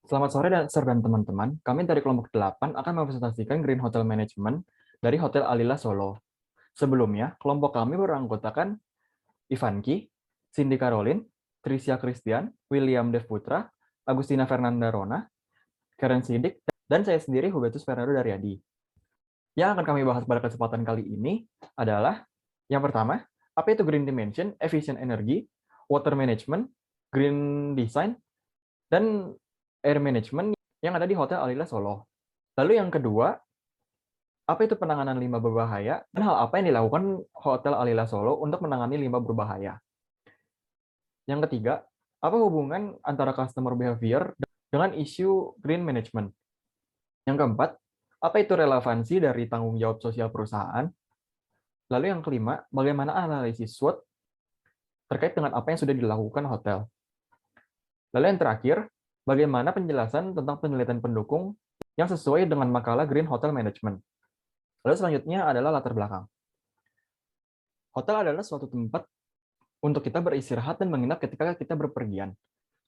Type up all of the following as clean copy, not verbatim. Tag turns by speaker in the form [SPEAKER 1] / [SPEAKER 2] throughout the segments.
[SPEAKER 1] Selamat sore Sir dan teman-teman. Kami dari kelompok 8 akan mempresentasikan Green Hotel Management dari Hotel Alila Solo. Sebelumnya, kelompok kami beranggotakan Ivanki, Cindy Caroline, Tricia Christian, William Dev Putra, Agustina Fernanda Rona, Karen Sidik, dan saya sendiri Hubertus Fernando Daryadi. Yang akan kami bahas pada kesempatan kali ini adalah yang pertama, apa itu Green Dimension, Efficient Energy, Water Management, Green Design, dan Air Management yang ada di Hotel Alila Solo. Lalu yang kedua, apa itu penanganan limbah berbahaya dan hal apa yang dilakukan Hotel Alila Solo untuk menangani limbah berbahaya. Yang ketiga, apa hubungan antara customer behavior dengan isu green management. Yang keempat, apa itu relevansi dari tanggung jawab sosial perusahaan. Lalu yang kelima, bagaimana analisis SWOT terkait dengan apa yang sudah dilakukan hotel. Lalu yang terakhir, bagaimana penjelasan tentang penelitian pendukung yang sesuai dengan makalah Green Hotel Management. Lalu selanjutnya adalah latar belakang. Hotel adalah suatu tempat untuk kita beristirahat dan menginap ketika kita berpergian.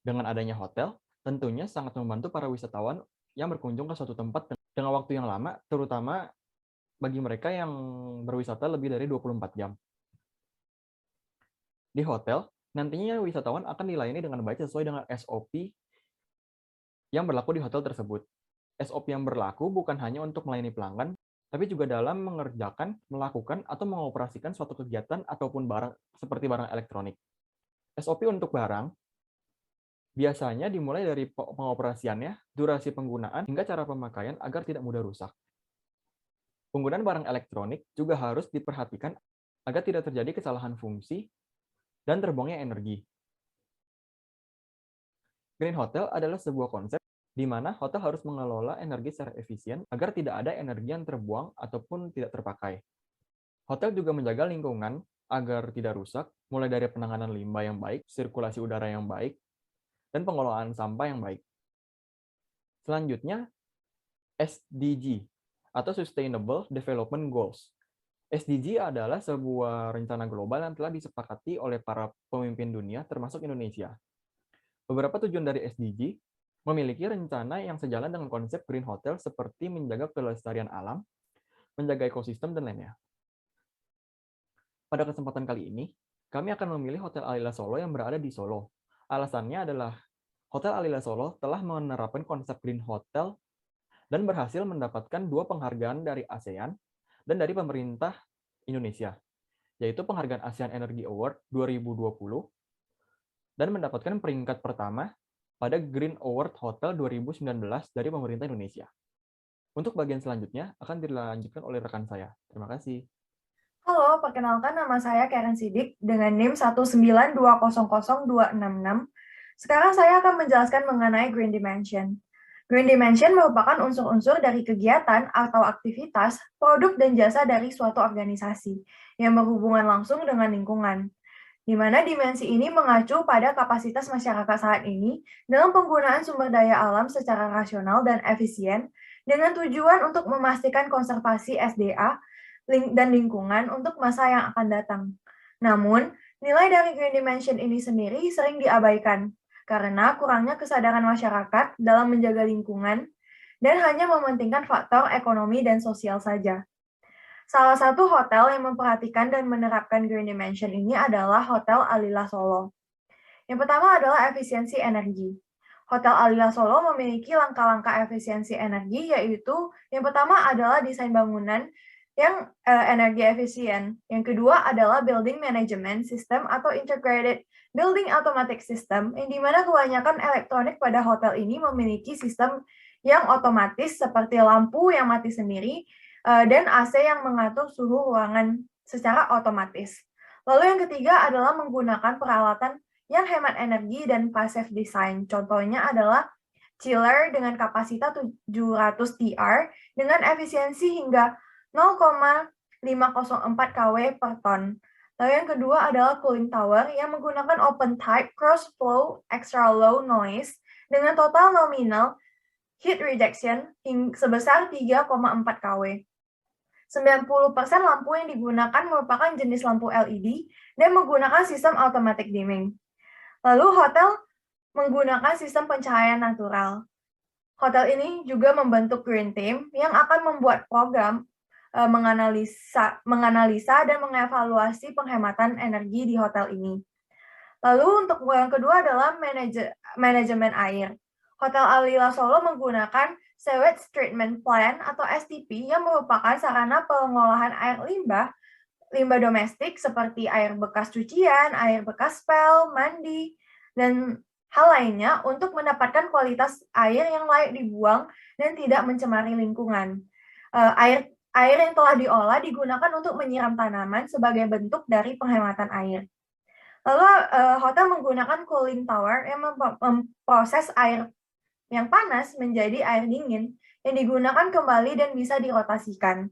[SPEAKER 1] Dengan adanya hotel, tentunya sangat membantu para wisatawan yang berkunjung ke suatu tempat dengan waktu yang lama, terutama bagi mereka yang berwisata lebih dari 24 jam. Di hotel, nantinya wisatawan akan dilayani dengan baik sesuai dengan SOP yang berlaku di hotel tersebut. SOP yang berlaku bukan hanya untuk melayani pelanggan, tapi juga dalam mengerjakan, melakukan, atau mengoperasikan suatu kegiatan ataupun barang seperti barang elektronik. SOP untuk barang biasanya dimulai dari pengoperasiannya, durasi penggunaan, hingga cara pemakaian agar tidak mudah rusak. Penggunaan barang elektronik juga harus diperhatikan agar tidak terjadi kesalahan fungsi dan terbuangnya energi. Green Hotel adalah sebuah konsep di mana hotel harus mengelola energi secara efisien agar tidak ada energi yang terbuang ataupun tidak terpakai. Hotel juga menjaga lingkungan agar tidak rusak, mulai dari penanganan limbah yang baik, sirkulasi udara yang baik, dan pengelolaan sampah yang baik. Selanjutnya, SDG atau Sustainable Development Goals. SDG adalah sebuah rencana global yang telah disepakati oleh para pemimpin dunia, termasuk Indonesia. Beberapa tujuan dari SDG memiliki rencana yang sejalan dengan konsep Green Hotel seperti menjaga kelestarian alam, menjaga ekosistem, dan lainnya. Pada kesempatan kali ini, kami akan memilih Hotel Alila Solo yang berada di Solo. Alasannya adalah Hotel Alila Solo telah menerapkan konsep Green Hotel dan berhasil mendapatkan 2 penghargaan dari ASEAN dan dari pemerintah Indonesia, yaitu penghargaan ASEAN Energy Award 2020 dan mendapatkan peringkat pertama pada Green Award Hotel 2019 dari pemerintah Indonesia. Untuk bagian selanjutnya akan dilanjutkan oleh rekan saya. Terima kasih.
[SPEAKER 2] Halo, perkenalkan nama saya Karen Sidik dengan NIM 192000266. Sekarang saya akan menjelaskan mengenai Green Dimension. Green Dimension merupakan unsur-unsur dari kegiatan atau aktivitas, produk dan jasa dari suatu organisasi yang berhubungan langsung dengan lingkungan, di mana dimensi ini mengacu pada kapasitas masyarakat saat ini dalam penggunaan sumber daya alam secara rasional dan efisien dengan tujuan untuk memastikan konservasi SDA dan lingkungan untuk masa yang akan datang. Namun, nilai dari Green Dimension ini sendiri sering diabaikan karena kurangnya kesadaran masyarakat dalam menjaga lingkungan dan hanya mementingkan faktor ekonomi dan sosial saja. Salah satu hotel yang memperhatikan dan menerapkan Green Dimension ini adalah Hotel Alila Solo. Yang pertama adalah efisiensi energi. Hotel Alila Solo memiliki langkah-langkah efisiensi energi, yaitu yang pertama adalah desain bangunan yang energi efisien. Yang kedua adalah building management system atau integrated building automatic system, yang dimana kebanyakan elektronik pada hotel ini memiliki sistem yang otomatis seperti lampu yang mati sendiri dan AC yang mengatur suhu ruangan secara otomatis. Lalu yang ketiga adalah menggunakan peralatan yang hemat energi dan passive design. Contohnya adalah chiller dengan kapasitas 700 TR dengan efisiensi hingga 0,504 kW per ton. Lalu yang kedua adalah cooling tower yang menggunakan open type cross flow extra low noise dengan total nominal heat rejection sebesar 3,4 kW. 90% lampu yang digunakan merupakan jenis lampu LED dan menggunakan sistem automatic dimming. Lalu hotel menggunakan sistem pencahayaan natural. Hotel ini juga membentuk Green Team yang akan membuat program menganalisa dan mengevaluasi penghematan energi di hotel ini. Lalu untuk yang kedua adalah manajemen air. Hotel Alila Solo menggunakan Sewage Treatment Plant atau STP yang merupakan sarana pengolahan air limbah domestik seperti air bekas cucian, air bekas spel, mandi, dan hal lainnya untuk mendapatkan kualitas air yang layak dibuang dan tidak mencemari lingkungan. Air yang telah diolah digunakan untuk menyiram tanaman sebagai bentuk dari penghematan air. Lalu hotel menggunakan cooling tower yang memproses air yang panas menjadi air dingin yang digunakan kembali dan bisa dirotasikan.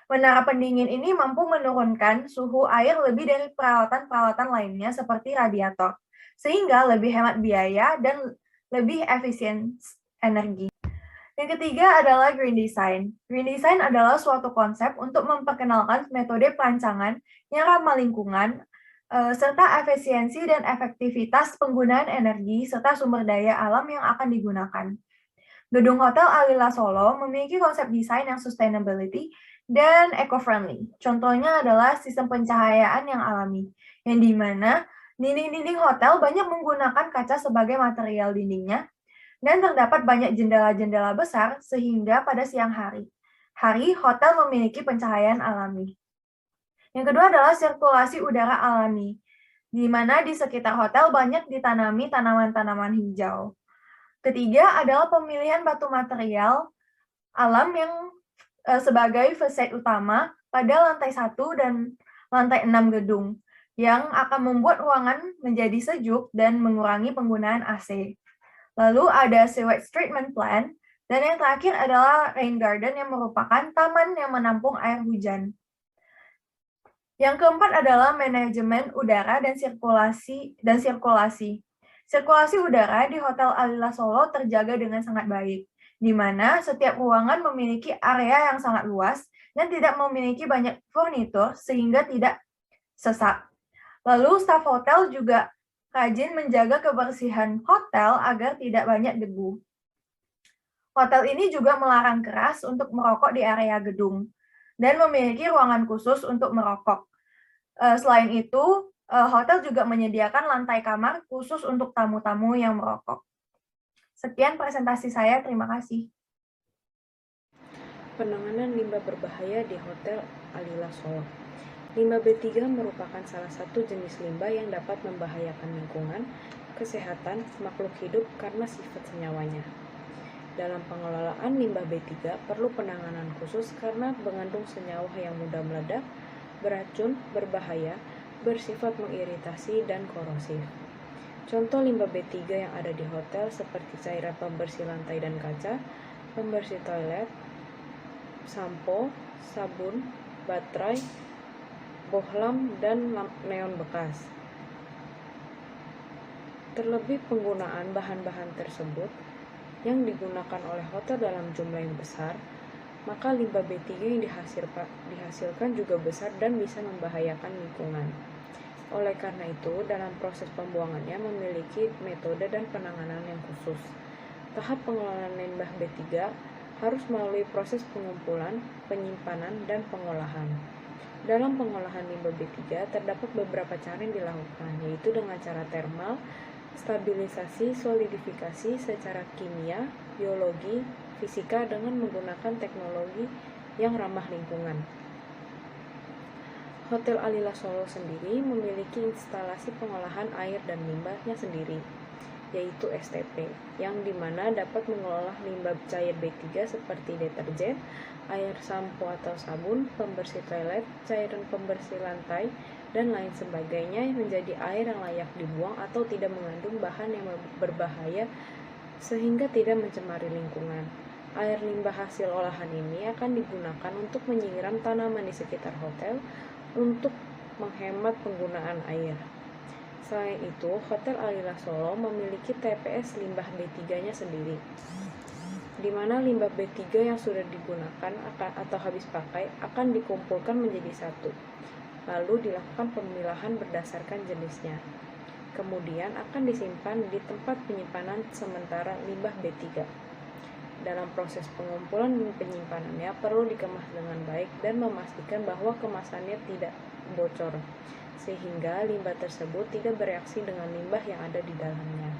[SPEAKER 2] Menara pendingin ini mampu menurunkan suhu air lebih dari peralatan-peralatan lainnya seperti radiator, sehingga lebih hemat biaya dan lebih efisien energi. Yang ketiga adalah green design. Green design adalah suatu konsep untuk memperkenalkan metode perancangan yang ramah lingkungan, serta efisiensi dan efektivitas penggunaan energi serta sumber daya alam yang akan digunakan. Gedung Hotel Alila Solo memiliki konsep desain yang sustainability dan eco-friendly. Contohnya adalah sistem pencahayaan yang alami, yang di mana dinding-dinding hotel banyak menggunakan kaca sebagai material dindingnya, dan terdapat banyak jendela-jendela besar sehingga pada siang hari hotel memiliki pencahayaan alami. Yang kedua adalah sirkulasi udara alami, di mana di sekitar hotel banyak ditanami tanaman-tanaman hijau. Ketiga adalah pemilihan batu material alam yang sebagai facade utama pada lantai 1 dan lantai 6 gedung, yang akan membuat ruangan menjadi sejuk dan mengurangi penggunaan AC. Lalu ada sewage treatment plant, dan yang terakhir adalah rain garden yang merupakan taman yang menampung air hujan. Yang keempat adalah manajemen udara dan sirkulasi. Sirkulasi udara di Hotel Alila Solo terjaga dengan sangat baik, di mana setiap ruangan memiliki area yang sangat luas dan tidak memiliki banyak furnitur sehingga tidak sesak. Lalu staf hotel juga rajin menjaga kebersihan hotel agar tidak banyak debu. Hotel ini juga melarang keras untuk merokok di area gedung dan memiliki ruangan khusus untuk merokok. Selain itu, hotel juga menyediakan lantai kamar khusus untuk tamu-tamu yang merokok. Sekian presentasi saya, terima kasih.
[SPEAKER 3] Penanganan limbah berbahaya di Hotel Alila Solo. Limbah B3 merupakan salah satu jenis limbah yang dapat membahayakan lingkungan, kesehatan, makhluk hidup karena sifat senyawanya. Dalam pengelolaan limbah B3 perlu penanganan khusus karena mengandung senyawa yang mudah meledak, beracun, berbahaya, bersifat mengiritasi, dan korosif. Contoh limbah B3 yang ada di hotel seperti cairan pembersih lantai dan kaca, pembersih toilet, sampo, sabun, baterai, bohlam, dan neon bekas. Terlebih penggunaan bahan-bahan tersebut yang digunakan oleh hotel dalam jumlah yang besar, maka limbah B3 yang dihasilkan juga besar dan bisa membahayakan lingkungan. Oleh karena itu, dalam proses pembuangannya memiliki metode dan penanganan yang khusus. Tahap pengelolaan limbah B3 harus melalui proses pengumpulan, penyimpanan, dan pengolahan. Dalam pengolahan limbah B3 terdapat beberapa cara yang dilakukan, yaitu dengan cara termal, stabilisasi, solidifikasi secara kimia, biologi, fisika dengan menggunakan teknologi yang ramah lingkungan. Hotel Alila Solo sendiri memiliki instalasi pengolahan air dan limbahnya sendiri, yaitu STP, yang dimana dapat mengolah limbah cair B3 seperti deterjen, air sampo atau sabun, pembersih toilet, cairan pembersih lantai, dan lain sebagainya menjadi air yang layak dibuang atau tidak mengandung bahan yang berbahaya sehingga tidak mencemari lingkungan. Air limbah hasil olahan ini akan digunakan untuk menyiram tanaman di sekitar hotel untuk menghemat penggunaan air. Selain itu, Hotel Alila Solo memiliki TPS limbah B3-nya sendiri, di mana limbah B3 yang sudah digunakan atau habis pakai akan dikumpulkan menjadi satu, lalu dilakukan pemilahan berdasarkan jenisnya. Kemudian akan disimpan di tempat penyimpanan sementara limbah B3. Dalam proses pengumpulan dan penyimpanannya perlu dikemas dengan baik dan memastikan bahwa kemasannya tidak bocor, sehingga limbah tersebut tidak bereaksi dengan limbah yang ada di dalamnya.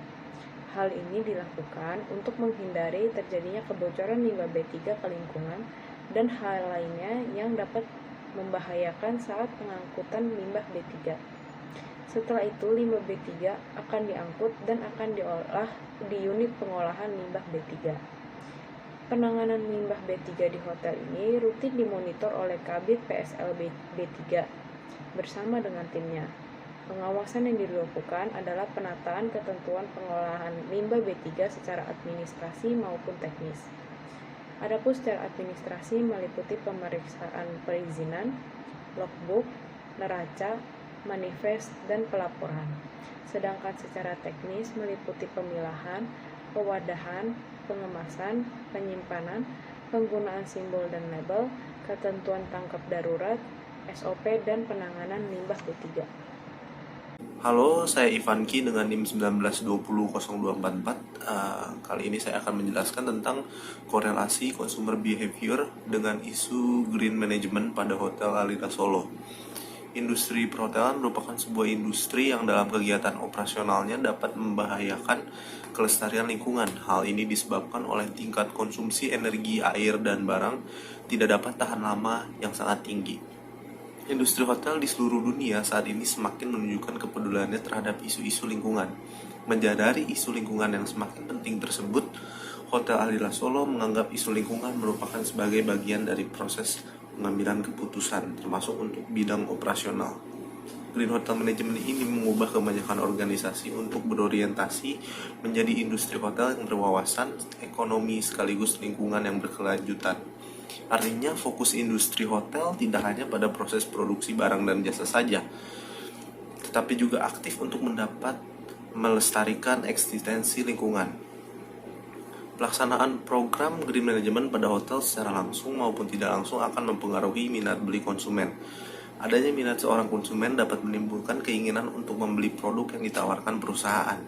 [SPEAKER 3] Hal ini dilakukan untuk menghindari terjadinya kebocoran limbah B3 ke lingkungan dan hal lainnya yang dapat membahayakan saat pengangkutan limbah B3. Setelah itu, limbah B3 akan diangkut dan akan diolah di unit pengolahan limbah B3. Penanganan limbah B3 di hotel ini rutin dimonitor oleh Kabid PSL B3 bersama dengan timnya. Pengawasan yang dilakukan adalah penataan ketentuan pengolahan limbah B3 secara administrasi maupun teknis. Adapun secara administrasi meliputi pemeriksaan perizinan, logbook, neraca, manifest, dan pelaporan. Sedangkan secara teknis meliputi pemilahan, pewadahan, pengemasan, penyimpanan, penggunaan simbol dan label, ketentuan tangkap darurat, SOP, dan penanganan limbah B3.
[SPEAKER 4] Halo, saya Ivanki dengan NIM 19200244. Kali ini saya akan menjelaskan tentang korelasi consumer behavior dengan isu green management pada Hotel Alila Solo. Industri perhotelan merupakan sebuah industri yang dalam kegiatan operasionalnya dapat membahayakan kelestarian lingkungan. Hal ini disebabkan oleh tingkat konsumsi energi, air, dan barang tidak dapat tahan lama yang sangat tinggi. Industri hotel di seluruh dunia saat ini semakin menunjukkan kepeduliannya terhadap isu-isu lingkungan. Menyadari isu lingkungan yang semakin penting tersebut, Hotel Alila Solo menganggap isu lingkungan merupakan sebagai bagian dari proses pengambilan keputusan, termasuk untuk bidang operasional. Green Hotel Management ini mengubah kebanyakan organisasi untuk berorientasi menjadi industri hotel yang berwawasan ekonomi sekaligus lingkungan yang berkelanjutan. Artinya fokus industri hotel tidak hanya pada proses produksi barang dan jasa saja, tetapi juga aktif untuk mendapat melestarikan eksistensi lingkungan. Pelaksanaan program green management pada hotel secara langsung maupun tidak langsung akan mempengaruhi minat beli konsumen. Adanya minat seorang konsumen dapat menimbulkan keinginan untuk membeli produk yang ditawarkan perusahaan.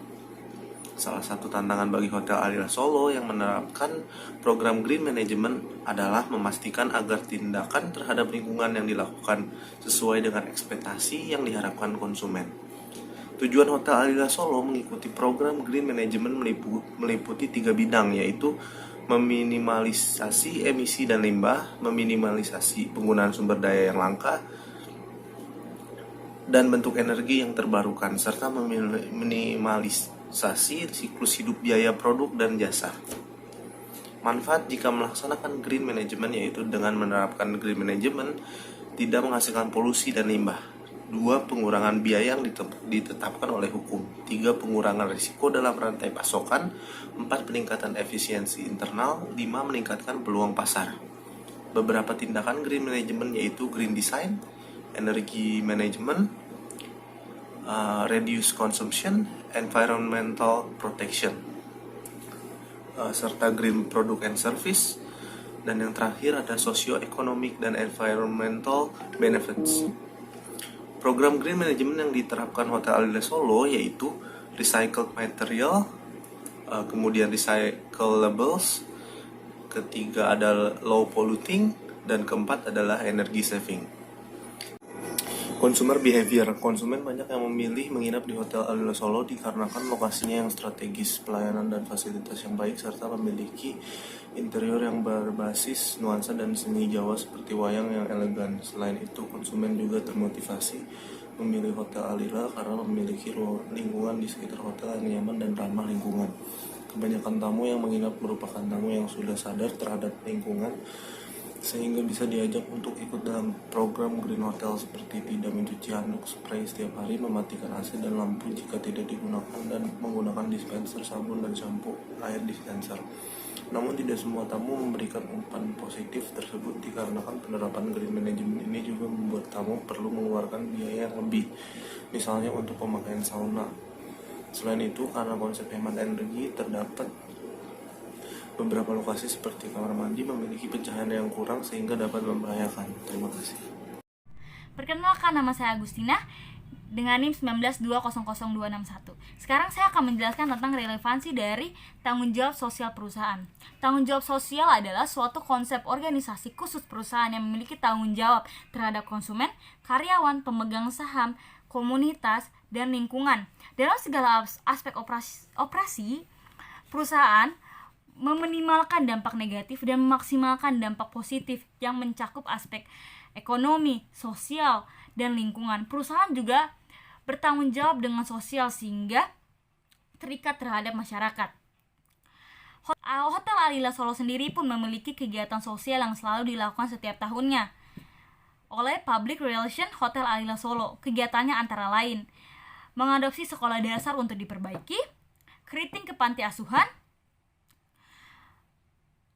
[SPEAKER 4] Salah satu tantangan bagi Hotel Alila Solo yang menerapkan program green management adalah memastikan agar tindakan terhadap lingkungan yang dilakukan sesuai dengan ekspektasi yang diharapkan konsumen. Tujuan Hotel Alila Solo mengikuti program green management meliputi 3 bidang, yaitu meminimalisasi emisi dan limbah, meminimalisasi penggunaan sumber daya yang langka, dan bentuk energi yang terbarukan, serta meminimalisasi siklus hidup biaya produk dan jasa. Manfaat jika melaksanakan green management yaitu dengan menerapkan green management tidak menghasilkan polusi dan limbah. 2. Pengurangan biaya yang ditetapkan oleh hukum. 3. Pengurangan risiko dalam rantai pasokan. 4. Peningkatan efisiensi internal. 5. Meningkatkan peluang pasar. Beberapa tindakan green management yaitu green design, energy management, reduce consumption, environmental protection, serta green product and service. Dan yang terakhir ada socio-economic dan environmental benefits. Program green management yang diterapkan Hotel Alila Solo yaitu recycled material, kemudian recyclables, ketiga ada low polluting, dan keempat adalah energy saving. Consumer behavior. Konsumen banyak yang memilih menginap di Hotel Alila Solo dikarenakan lokasinya yang strategis, pelayanan dan fasilitas yang baik, serta memiliki interior yang berbasis nuansa dan seni Jawa seperti wayang yang elegan. Selain itu, konsumen juga termotivasi memilih Hotel Alila karena memiliki lingkungan di sekitar hotel yang nyaman dan ramah lingkungan. Kebanyakan tamu yang menginap merupakan tamu yang sudah sadar terhadap lingkungan, sehingga bisa diajak untuk ikut dalam program Green Hotel seperti tidak mencuci handuk spray setiap hari, mematikan AC dan lampu jika tidak digunakan, dan menggunakan dispenser sabun dan shampoo air dispenser. Namun tidak semua tamu memberikan umpan positif tersebut dikarenakan penerapan Green Management ini juga membuat tamu perlu mengeluarkan biaya yang lebih, misalnya untuk pemakaian sauna. Selain itu, karena konsep hemat energi, terdapat beberapa lokasi seperti kamar mandi memiliki pencahayaan yang kurang sehingga dapat membahayakan. Terima kasih.
[SPEAKER 5] Perkenalkan, nama saya Agustina. dengan NIM 19200261. Sekarang saya akan menjelaskan tentang relevansi dari tanggung jawab sosial perusahaan. Tanggung jawab sosial adalah suatu konsep organisasi khusus perusahaan yang memiliki tanggung jawab terhadap konsumen, karyawan, pemegang saham, komunitas, dan lingkungan. Dalam segala aspek operasi perusahaan meminimalkan dampak negatif dan memaksimalkan dampak positif yang mencakup aspek ekonomi, sosial, dan lingkungan. Perusahaan juga bertanggung jawab dengan sosial sehingga terikat terhadap masyarakat. Hotel Alila Solo sendiri pun memiliki kegiatan sosial yang selalu dilakukan setiap tahunnya oleh Public Relation Hotel Alila Solo. Kegiatannya antara lain mengadopsi sekolah dasar untuk diperbaiki, keriting ke panti asuhan,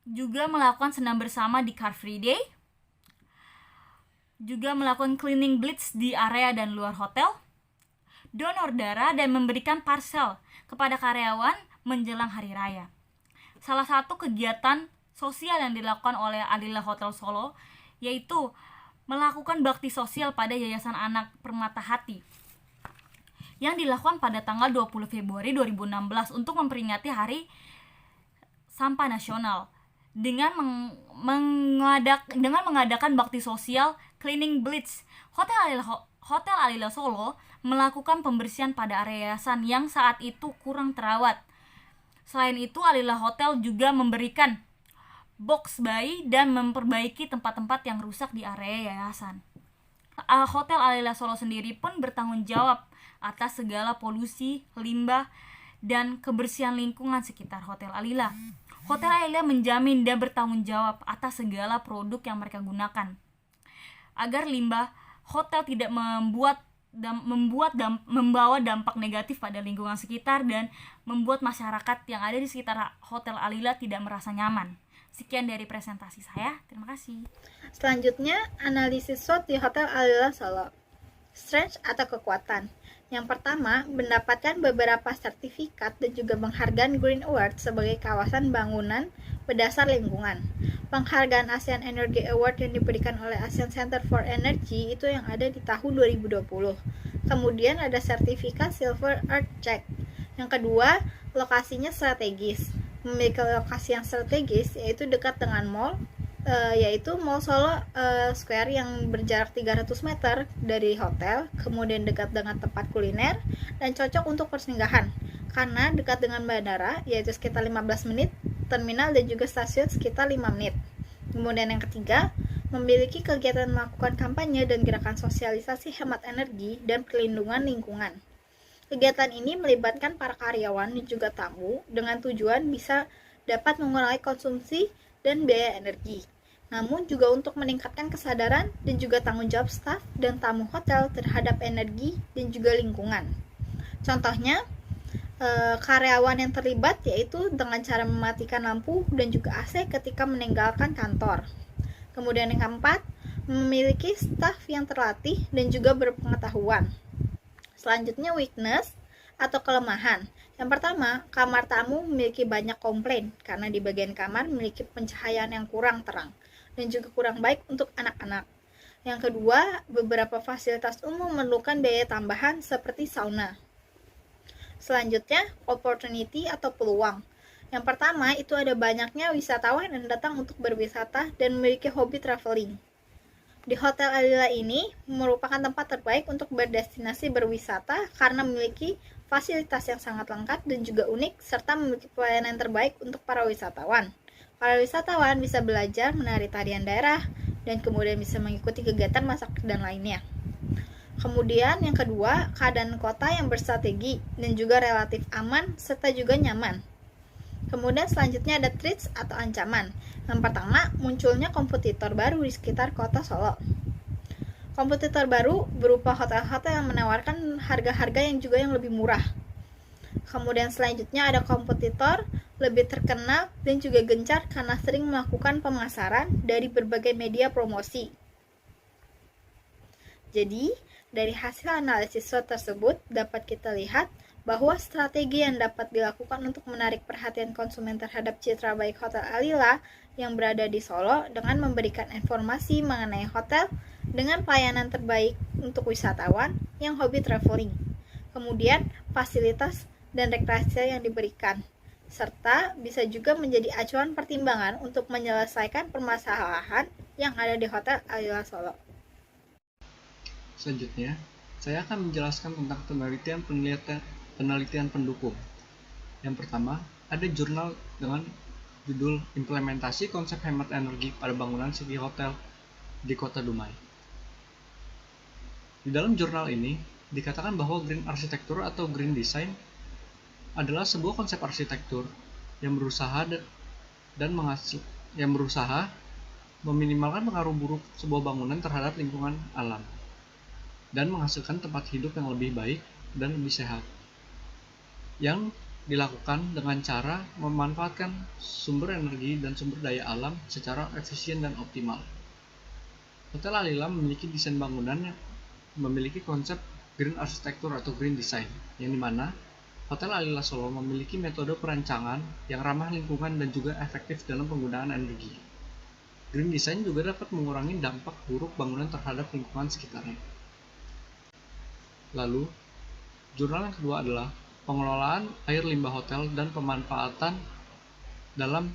[SPEAKER 5] juga melakukan senam bersama di Car Free Day, juga melakukan cleaning blitz di area dan luar hotel, donor darah, dan memberikan parcel kepada karyawan menjelang hari raya. Salah satu kegiatan sosial yang dilakukan oleh Alila Hotel Solo yaitu melakukan bakti sosial pada Yayasan Anak Permata Hati yang dilakukan pada tanggal 20 Februari 2016 untuk memperingati Hari Sampah Nasional dengan mengadakan bakti sosial cleaning blitz. Hotel Alila Solo melakukan pembersihan pada area yayasan yang saat itu kurang terawat. Selain itu, Alila Hotel juga memberikan box bayi dan memperbaiki tempat-tempat yang rusak di area yayasan. Hotel Alila Solo sendiri pun bertanggung jawab atas segala polusi, limbah, dan kebersihan lingkungan sekitar Hotel Alila. Hotel Alila menjamin dan bertanggung jawab atas segala produk yang mereka gunakan agar limbah hotel tidak membawa dampak negatif pada lingkungan sekitar dan membuat masyarakat yang ada di sekitar Hotel Alila tidak merasa nyaman. Sekian dari presentasi saya. Terima kasih.
[SPEAKER 6] Selanjutnya, analisis SWOT di Hotel Alila Solo. Strength atau kekuatan. Yang pertama, mendapatkan beberapa sertifikat dan juga penghargaan Green Award sebagai kawasan bangunan berdasar lingkungan. Penghargaan ASEAN Energy Award yang diberikan oleh ASEAN Center for Energy itu yang ada di tahun 2020. Kemudian ada sertifikat Silver Earth Check. Yang kedua, lokasinya strategis. Memiliki lokasi yang strategis yaitu dekat dengan mall, yaitu Mall Solo Square yang berjarak 300 meter dari hotel, kemudian dekat dengan tempat kuliner dan cocok untuk persinggahan karena dekat dengan bandara yaitu sekitar 15 menit, terminal dan juga stasiun sekitar 5 menit. Kemudian yang ketiga, memiliki kegiatan melakukan kampanye dan gerakan sosialisasi hemat energi dan perlindungan lingkungan. Kegiatan ini melibatkan para karyawan dan juga tamu dengan tujuan bisa dapat mengurangi konsumsi dan biaya energi. Namun juga untuk meningkatkan kesadaran dan juga tanggung jawab staf dan tamu hotel terhadap energi dan juga lingkungan. Contohnya, karyawan yang terlibat yaitu dengan cara mematikan lampu dan juga AC ketika meninggalkan kantor. Kemudian yang keempat, memiliki staf yang terlatih dan juga berpengetahuan. Selanjutnya, weakness atau kelemahan. Yang pertama, kamar tamu memiliki banyak komplain karena di bagian kamar memiliki pencahayaan yang kurang terang dan juga kurang baik untuk anak-anak. Yang kedua, beberapa fasilitas umum memerlukan biaya tambahan seperti sauna. Selanjutnya, opportunity atau peluang. Yang pertama, itu ada banyaknya wisatawan yang datang untuk berwisata dan memiliki hobi traveling. Di Hotel Alila ini merupakan tempat terbaik untuk berdestinasi berwisata karena memiliki fasilitas yang sangat lengkap dan juga unik serta memiliki pelayanan terbaik untuk para wisatawan. Para wisatawan bisa belajar menari tarian daerah dan kemudian bisa mengikuti kegiatan masak dan lainnya. Kemudian yang kedua, keadaan kota yang berstrategi dan juga relatif aman serta juga nyaman. Kemudian selanjutnya ada threats atau ancaman. Yang pertama, munculnya kompetitor baru di sekitar kota Solo. Kompetitor baru berupa hotel-hotel yang menawarkan harga-harga yang juga yang lebih murah. Kemudian selanjutnya ada kompetitor lebih terkenal dan juga gencar karena sering melakukan pemasaran dari berbagai media promosi. Jadi, dari hasil analisis SWOT tersebut dapat kita lihat bahwa strategi yang dapat dilakukan untuk menarik perhatian konsumen terhadap citra baik Hotel Alila yang berada di Solo dengan memberikan informasi mengenai hotel dengan pelayanan terbaik untuk wisatawan yang hobi traveling, kemudian fasilitas dan rekreasi yang diberikan, serta bisa juga menjadi acuan pertimbangan untuk menyelesaikan permasalahan yang ada di Hotel Alila Solo.
[SPEAKER 7] Selanjutnya, saya akan menjelaskan tentang penelitian pendukung. Yang pertama, ada jurnal dengan judul Implementasi Konsep Hemat Energi pada Bangunan City Hotel di Kota Dumai. Di dalam jurnal ini, dikatakan bahwa green architecture atau green design adalah sebuah konsep arsitektur yang berusaha meminimalkan pengaruh buruk sebuah bangunan terhadap lingkungan alam dan menghasilkan tempat hidup yang lebih baik dan lebih sehat, yang dilakukan dengan cara memanfaatkan sumber energi dan sumber daya alam secara efisien dan optimal. Hotel Alila memiliki desain bangunan yang memiliki konsep green architecture atau green design, yang dimana Hotel Alila Solo memiliki metode perancangan yang ramah lingkungan dan juga efektif dalam penggunaan energi. Green design juga dapat mengurangi dampak buruk bangunan terhadap lingkungan sekitarnya. Lalu, jurnal yang kedua adalah pengelolaan air limbah hotel dan pemanfaatan dalam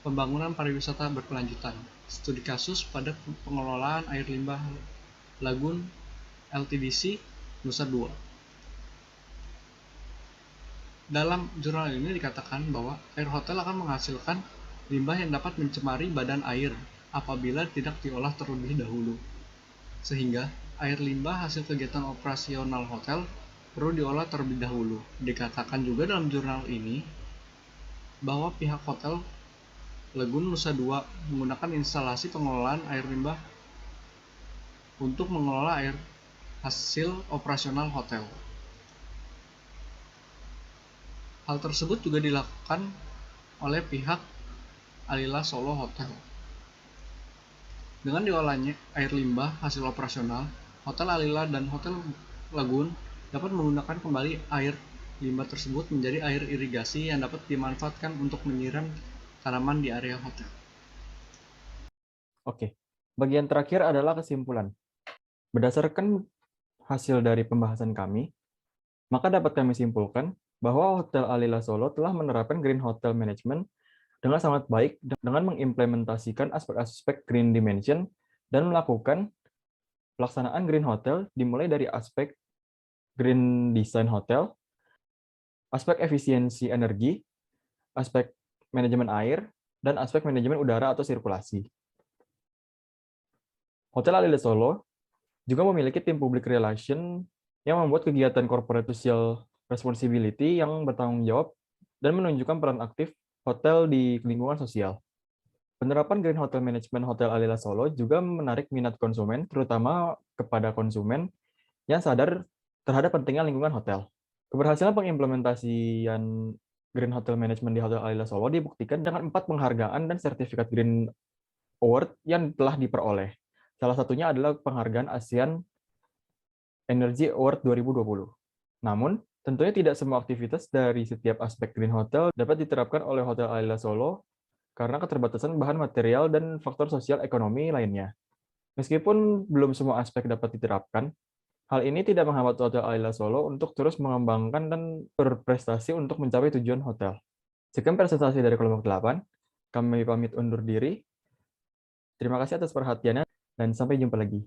[SPEAKER 7] pembangunan pariwisata berkelanjutan. Studi kasus pada pengelolaan air limbah Lagun LTDC Nusa Dua. Dalam jurnal ini dikatakan bahwa air hotel akan menghasilkan limbah yang dapat mencemari badan air apabila tidak diolah terlebih dahulu. Sehingga air limbah hasil kegiatan operasional hotel perlu diolah terlebih dahulu. Dikatakan juga dalam jurnal ini bahwa pihak hotel Lagun Nusa Dua menggunakan instalasi pengelolaan air limbah untuk mengelola air hasil operasional hotel. Hal tersebut juga dilakukan oleh pihak Alila Solo Hotel. Dengan diolahnya air limbah hasil operasional, Hotel Alila dan Hotel Lagun dapat menggunakan kembali air limbah tersebut menjadi air irigasi yang dapat dimanfaatkan untuk menyiram tanaman di area hotel.
[SPEAKER 1] Oke, bagian terakhir adalah kesimpulan. Berdasarkan hasil dari pembahasan kami, maka dapat kami simpulkan bahwa Hotel Alila Solo telah menerapkan Green Hotel Management dengan sangat baik dengan mengimplementasikan aspek-aspek Green Dimension dan melakukan pelaksanaan Green Hotel dimulai dari aspek Green Design Hotel, aspek efisiensi energi, aspek manajemen air, dan aspek manajemen udara atau sirkulasi. Hotel Alila Solo juga memiliki tim public relation yang membuat kegiatan corporate social responsibility yang bertanggung jawab dan menunjukkan peran aktif hotel di lingkungan sosial. Penerapan Green Hotel Management Hotel Alila Solo juga menarik minat konsumen, terutama kepada konsumen yang sadar terhadap pentingnya lingkungan hotel. Keberhasilan pengimplementasian Green Hotel Management di Hotel Alila Solo dibuktikan dengan 4 penghargaan dan sertifikat Green Award yang telah diperoleh. Salah satunya adalah penghargaan ASEAN Energy Award 2020. Namun, tentunya tidak semua aktivitas dari setiap aspek Green Hotel dapat diterapkan oleh Hotel Alila Solo karena keterbatasan bahan material dan faktor sosial ekonomi lainnya. Meskipun belum semua aspek dapat diterapkan, hal ini tidak menghambat Hotel Alila Solo untuk terus mengembangkan dan berprestasi untuk mencapai tujuan hotel. Sekian presentasi dari kelompok 8. Kami pamit undur diri. Terima kasih atas perhatiannya dan sampai jumpa lagi.